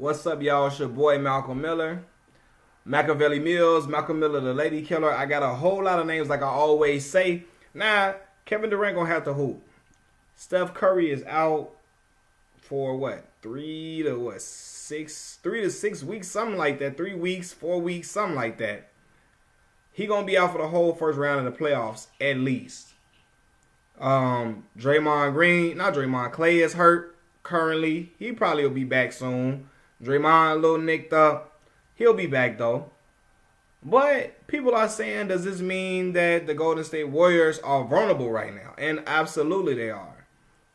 What's up, y'all? It's your boy Malcolm Miller. Machiavelli Mills, Malcolm Miller, the Lady Killer. I got a whole lot of names like I always say. Now, Kevin Durant gonna have to hoop. Steph Curry is out for what? 3 to 6 weeks, something like that. 3 weeks, 4 weeks, something like that. He gonna be out for the whole first round of the playoffs at least. Clay is hurt currently. He probably will be back soon. Draymond a little nicked up. He'll be back though. But people are saying, does this mean that the Golden State Warriors are vulnerable right now? And absolutely they are.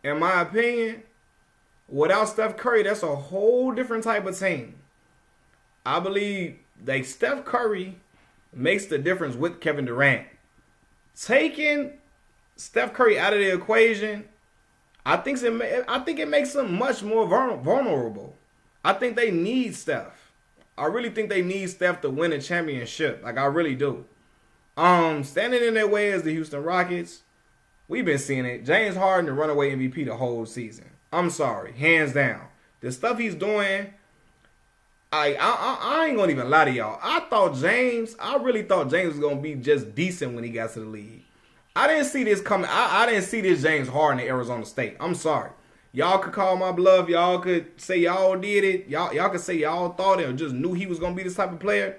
In my opinion, without Steph Curry, that's a whole different type of team. I believe that Steph Curry makes the difference with Kevin Durant. Taking Steph Curry out of the equation, I think it makes them much more vulnerable. I think they need Steph. I really think they need Steph to win a championship. Like, I really do. Standing in their way as the Houston Rockets, we've been seeing it. James Harden, the runaway MVP the whole season. I'm sorry, hands down. The stuff he's doing, I ain't gonna even lie to y'all. I really thought James was gonna be just decent when he got to the league. I didn't see this coming. I didn't see this James Harden at Arizona State. I'm sorry. Y'all could call my bluff. Y'all could say y'all did it. Y'all could say y'all thought it or just knew he was going to be this type of player.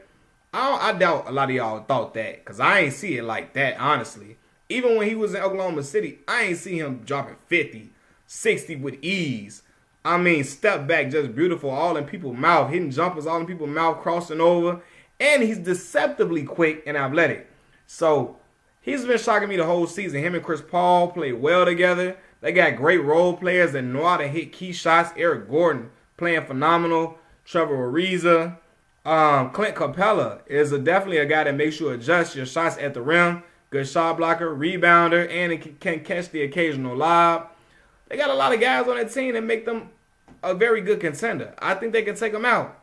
I doubt a lot of y'all thought that because I ain't see it like that, honestly. Even when he was in Oklahoma City, I ain't see him dropping 50, 60 with ease. I mean, step back, just beautiful, all in people's mouth, hitting jumpers, all in people's mouth, crossing over. And he's deceptively quick and athletic. So, he's been shocking me the whole season. Him and Chris Paul play well together. They got great role players that know how to hit key shots. Eric Gordon playing phenomenal. Trevor Ariza. Clint Capella is definitely a guy that makes you adjust your shots at the rim. Good shot blocker, rebounder, and it can catch the occasional lob. They got a lot of guys on that team that make them a very good contender. I think they can take them out.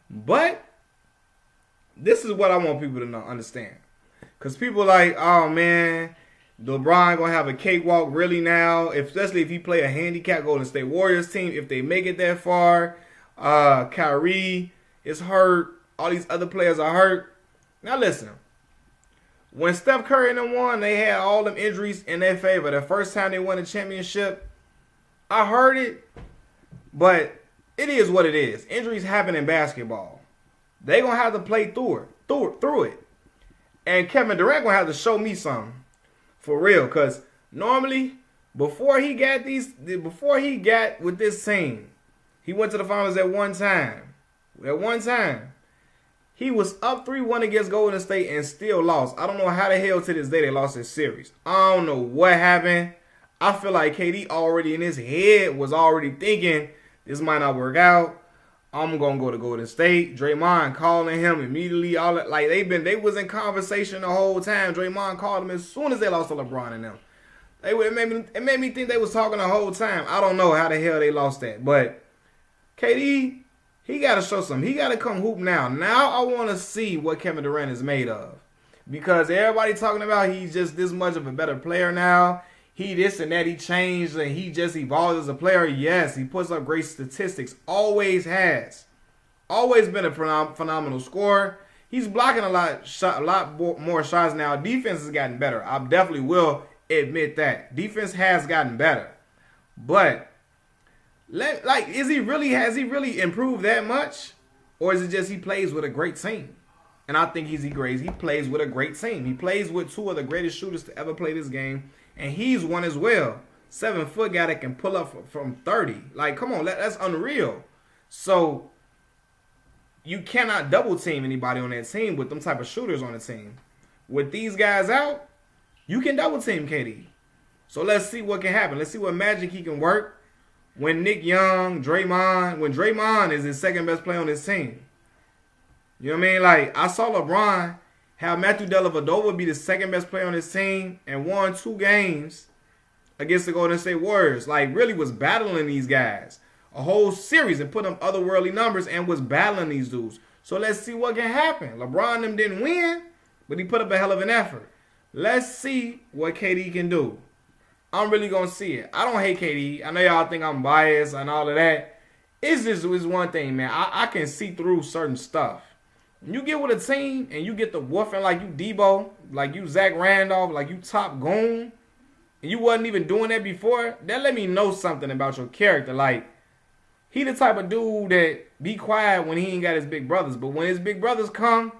But this is what I want people to understand. Because people like, oh, man, LeBron going to have a cakewalk really now, especially if he play a handicap Golden State Warriors team, if they make it that far. Kyrie is hurt. All these other players are hurt. Now, listen. When Steph Curry and them won, they had all them injuries in their favor. The first time they won a championship, I heard it, but it is what it is. Injuries happen in basketball. They going to have to play through it. And Kevin Durant going to have to show me something. For real, because normally, before he got with this team, he went to the finals at one time. At one time, he was up 3-1 against Golden State and still lost. I don't know how the hell to this day they lost this series. I don't know what happened. I feel like KD already in his head was already thinking this might not work out. I'm gonna go to Golden State. Draymond calling him immediately. They was in conversation the whole time. Draymond called him as soon as they lost to LeBron and them. It made me think they was talking the whole time. I don't know how the hell they lost that, but KD, he got to show something. He got to come hoop now. Now I want to see what Kevin Durant is made of, because everybody talking about he's just this much of a better player now. He this and that, he changed and he just evolved as a player. Yes, he puts up great statistics. Always has. Always been a phenomenal scorer. He's blocking a lot more shots now. Defense has gotten better. I definitely will admit that. Defense has gotten better. But, has he really improved that much? Or is it just he plays with a great team? And I think he plays with a great team. He plays with two of the greatest shooters to ever play this game. And he's one as well. 7-foot guy that can pull up from 30. Like, come on, that's unreal. So, you cannot double team anybody on that team with them type of shooters on the team. With these guys out, you can double team KD. So, let's see what can happen. Let's see what magic he can work when when Draymond is his second best player on his team. You know what I mean? Like, I saw LeBron have Matthew Dellavedova be the second best player on his team and won 2 games against the Golden State Warriors. Like, really was battling these guys a whole series and put them otherworldly numbers and was battling these dudes. So let's see what can happen. LeBron and them didn't win, but he put up a hell of an effort. Let's see what KD can do. I'm really going to see it. I don't hate KD. I know y'all think I'm biased and all of that. It's just it's one thing, man. I can see through certain stuff. When you get with a team and you get the woofing like you Debo, like you Zach Randolph, like you Top Goon, and you wasn't even doing that before, that let me know something about your character. Like, he the type of dude that be quiet when he ain't got his big brothers. But when his big brothers come,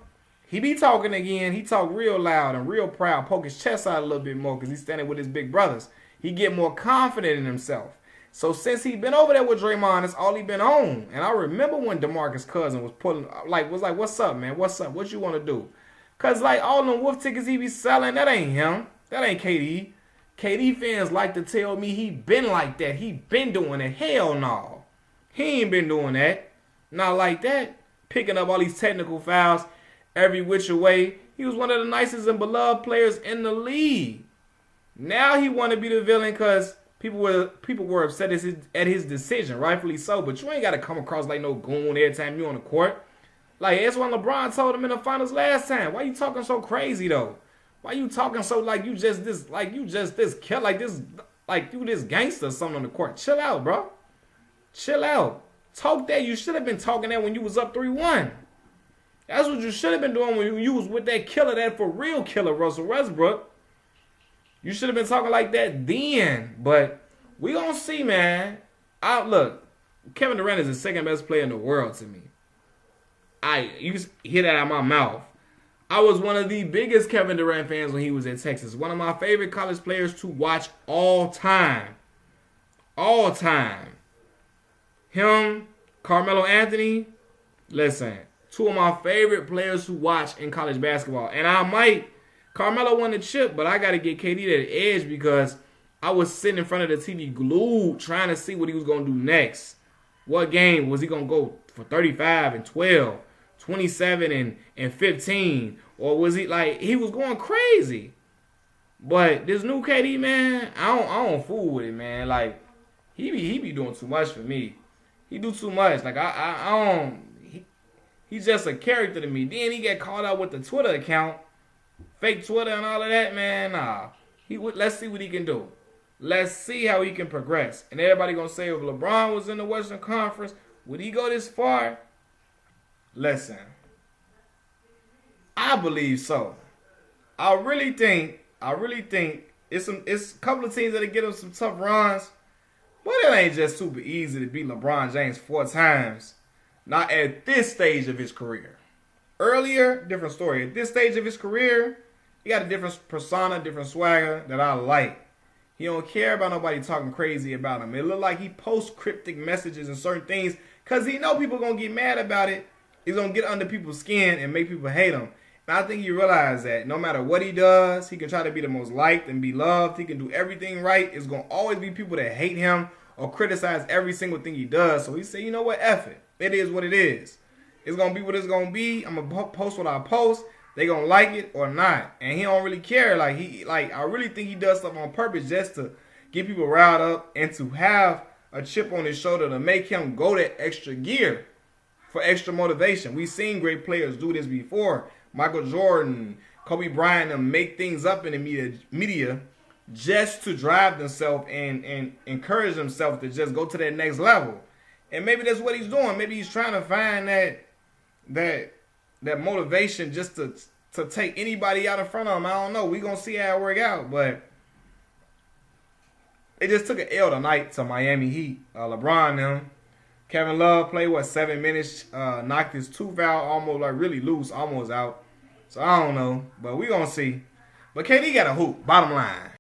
he be talking again. He talk real loud and real proud, poke his chest out a little bit more because he's standing with his big brothers. He get more confident in himself. So since he been over there with Draymond, that's all he been on. And I remember when DeMarcus Cousins was was like, what's up, man? What's up? What you want to do? Because, like, all them wolf tickets he be selling, that ain't him. That ain't KD. KD fans like to tell me he been like that. He been doing it. Hell no. He ain't been doing that. Not like that. Picking up all these technical fouls every which way. He was one of the nicest and beloved players in the league. Now he want to be the villain because people were upset at his decision, rightfully so. But you ain't got to come across like no goon every time you on the court. Like, that's what LeBron told him in the finals last time. Why you talking so crazy though? Why you talking so like you just this kill like you this gangster or something on the court? Chill out, bro. Chill out. Talk that. You should have been talking that when you was up 3-1. That's what you should have been doing when you was with that killer, that for real killer, Russell Westbrook. You should have been talking like that then. But we gonna see, man. Look, Kevin Durant is the second best player in the world to me. You hear that out of my mouth. I was one of the biggest Kevin Durant fans when he was at Texas. One of my favorite college players to watch all time. All time. Him, Carmelo Anthony, listen, two of my favorite players to watch in college basketball. And Carmelo won the chip, but I got to get KD that edge because I was sitting in front of the TV glued trying to see what he was going to do next. What game was he going to go for 35 and 12? 27 and 15, or was he was going crazy? But this new KD, man, I don't fool with it, man. Like, he be doing too much for me. He do too much. Like, I don't. He's just a character to me. Then he get caught out with the Twitter account, fake Twitter and all of that, man. Nah, let's see what he can do. Let's see how he can progress. And everybody gonna say if LeBron was in the Western Conference, would he go this far? Listen, I believe so. I really think it's a couple of teams that'll get him some tough runs, but it ain't just super easy to beat LeBron James 4 times. Not at this stage of his career. Earlier, different story. At this stage of his career, he got a different persona, different swagger that I like. He don't care about nobody talking crazy about him. It look like he posts cryptic messages and certain things because he know people gonna get mad about it. He's going to get under people's skin and make people hate him. And I think he realized that no matter what he does, he can try to be the most liked and be loved. He can do everything right. It's going to always be people that hate him or criticize every single thing he does. So he said, you know what, F it. It is what it is. It's going to be what it's going to be. I'm going to post what I post. They going to like it or not. And he don't really care. I really think he does stuff on purpose just to get people riled up and to have a chip on his shoulder to make him go that extra gear. For extra motivation. We've seen great players do this before. Michael Jordan, Kobe Bryant, them make things up in the media just to drive themselves and encourage themselves to just go to that next level. And maybe that's what he's doing. Maybe he's trying to find that motivation just to take anybody out in front of him. I don't know. We're going to see how it work out. But they just took an L tonight to Miami Heat. LeBron them. Kevin Love played, 7 minutes, knocked his tooth out, almost really loose, almost out. So I don't know, but we going to see. But KD got a hoop, bottom line.